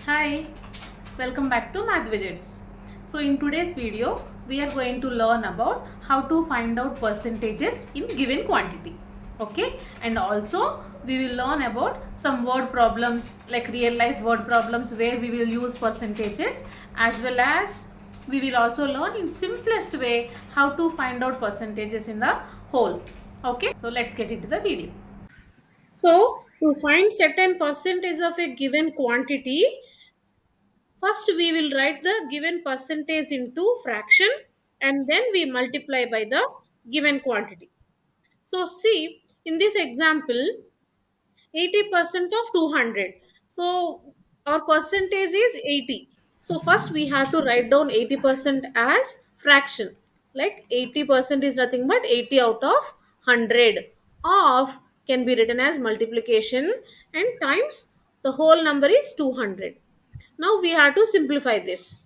Hi, welcome back to Math Widgets. So in today's video, we are going to learn about how to find out percentages in given quantity. Okay, and also we will learn about some word problems like real life word problems where we will use percentages, as well as we will also learn in simplest way how to find out percentages in the whole. Okay, so let's get into the video. So to find certain percentage of a given quantity, first, we will write the given percentage into fraction and then we multiply by the given quantity. So, see in this example, 80% of 200. So, our percentage is 80. So, first we have to write down 80% as fraction. Like 80% is nothing but 80 out of 100. Of can be written as multiplication and times the whole number is 200. Now we have to simplify this.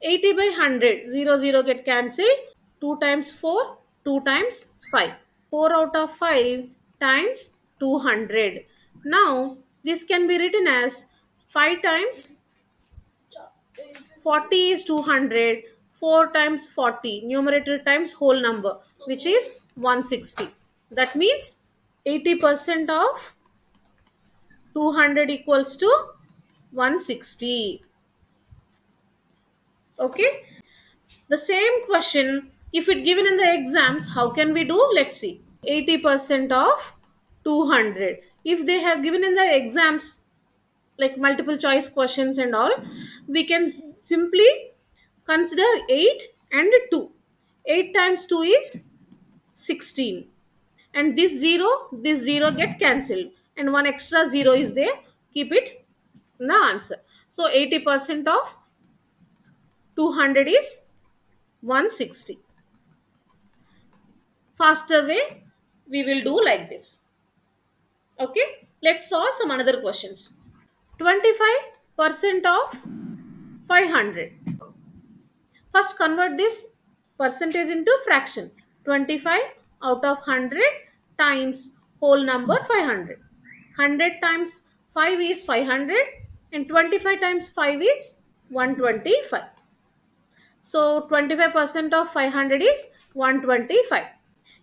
80 by 100, 0 get cancelled. 2 times 4, 2 times 5. 4 out of 5 times 200. Now this can be written as 5 times 40 is 200. 4 times 40, numerator times whole number, which is 160. That means 80% of 200 equals to 160. Okay. The same question, if it given in the exams, how can we do? Let's see. 80% of 200. If they have given in the exams, like multiple choice questions and all, we can simply consider 8 and 2. 8 times 2 is 16. And this 0 get cancelled. And one extra 0 is there. Keep it in the answer. So 80% of 200 is 160. Faster way we will do like this. Okay, let's solve some another questions. 25% of 500. First convert this percentage into fraction. 25 out of 100 times whole number 500. 100 times 5 is 500 and 25 times 5 is 125. So 25% of 500 is 125.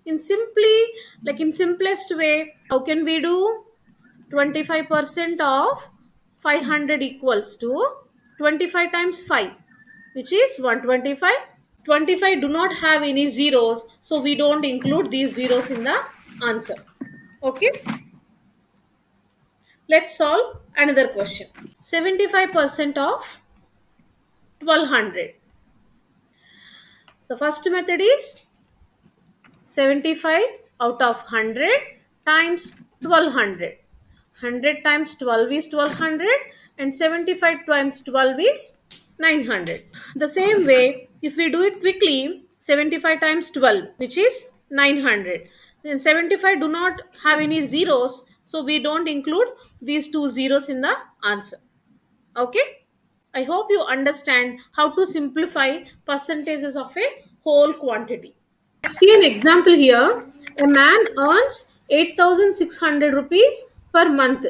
In simply, like in simplest way, how can we do? 25% of 500 equals to 25 times 5, which is 125. 25 do not have any zeros, so we don't include these zeros in the answer. Okay, let's solve another question. 75% of 1200. The first method is 75 out of 100 times 1200. 100 times 12 is 1200 and 75 times 12 is 900. The same way, if we do it quickly, 75 times 12, which is 900. Then 75 do not have any zeros, so we don't include these two zeros in the answer. Okay? I hope you understand how to simplify percentages of a whole quantity. See an example here. A man earns 8,600 rupees per month.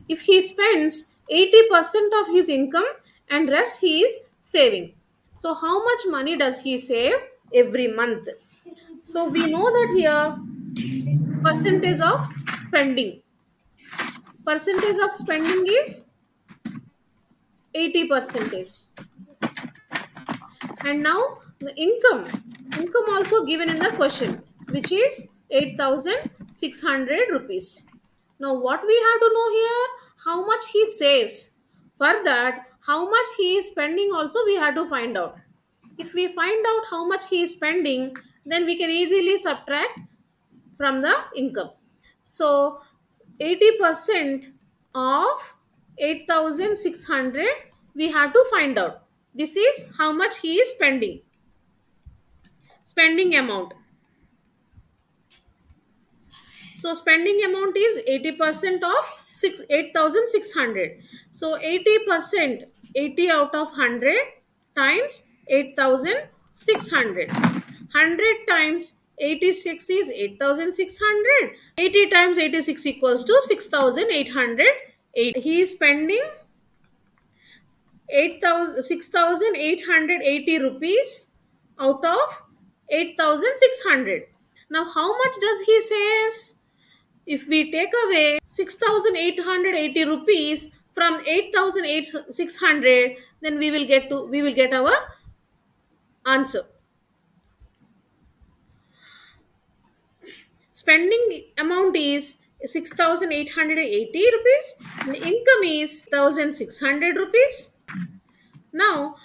If he spends 80% of his income and rest he is saving. So how much money does he save every month? So we know that here percentage of spending. Percentage of spending is 80 percentage. And now the income also given in the question, which is 8,600 rupees. Now what we have to know here, how much he saves. For that, how much he is spending also we have to find out. If we find out how much he is spending, then we can easily subtract from the income. So 80% of 8,600 we have to find out. This is how much he is spending amount. So spending amount is 80% of 8,600. So 80%, 80 out of 100 times 8,600. 100 times 86 is 8,600. 80 times 86 equals to 6,808. He is spending 6,880 rupees out of 8,600. Now, how much does he saves? If we take away 6,880 rupees from 8,600, then we will get our answer. Spending amount is 6,880 rupees. And income is 1,600 rupees. Now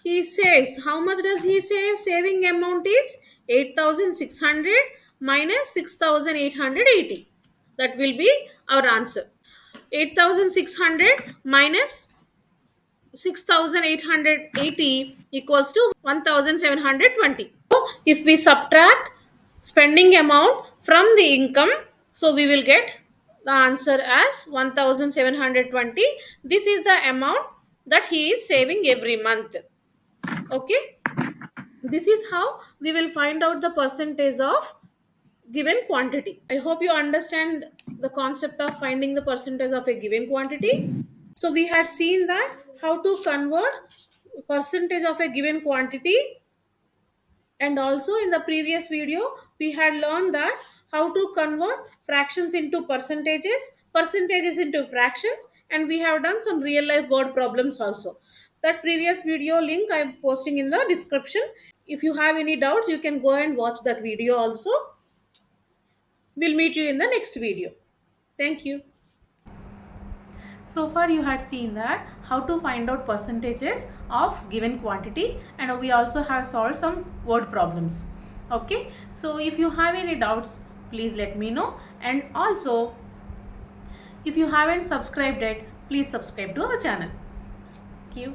he saves, how much does he save? Saving amount is 8,600 minus 6,880. That will be our answer. 8,600 minus 6,880 equals to 1,720. So if we subtract spending amount from the income, so we will get the answer as 1,720. This is the amount that he is saving every month. Okay, this is how we will find out the percentage of given quantity. I hope you understand the concept of finding the percentage of a given quantity. So we had seen that how to convert percentage of a given quantity, and also in the previous video we had learned that how to convert fractions into percentages, percentages into fractions, and we have done some real life word problems also. That previous video link I am posting in the description. If you have any doubts, you can go and watch that video also. We'll meet you in the next video. Thank you. So far you had seen that how to find out percentages of given quantity, and we also have solved some word problems. Okay, so if you have any doubts, please let me know, and also if you haven't subscribed yet, please subscribe to our channel. Thank you.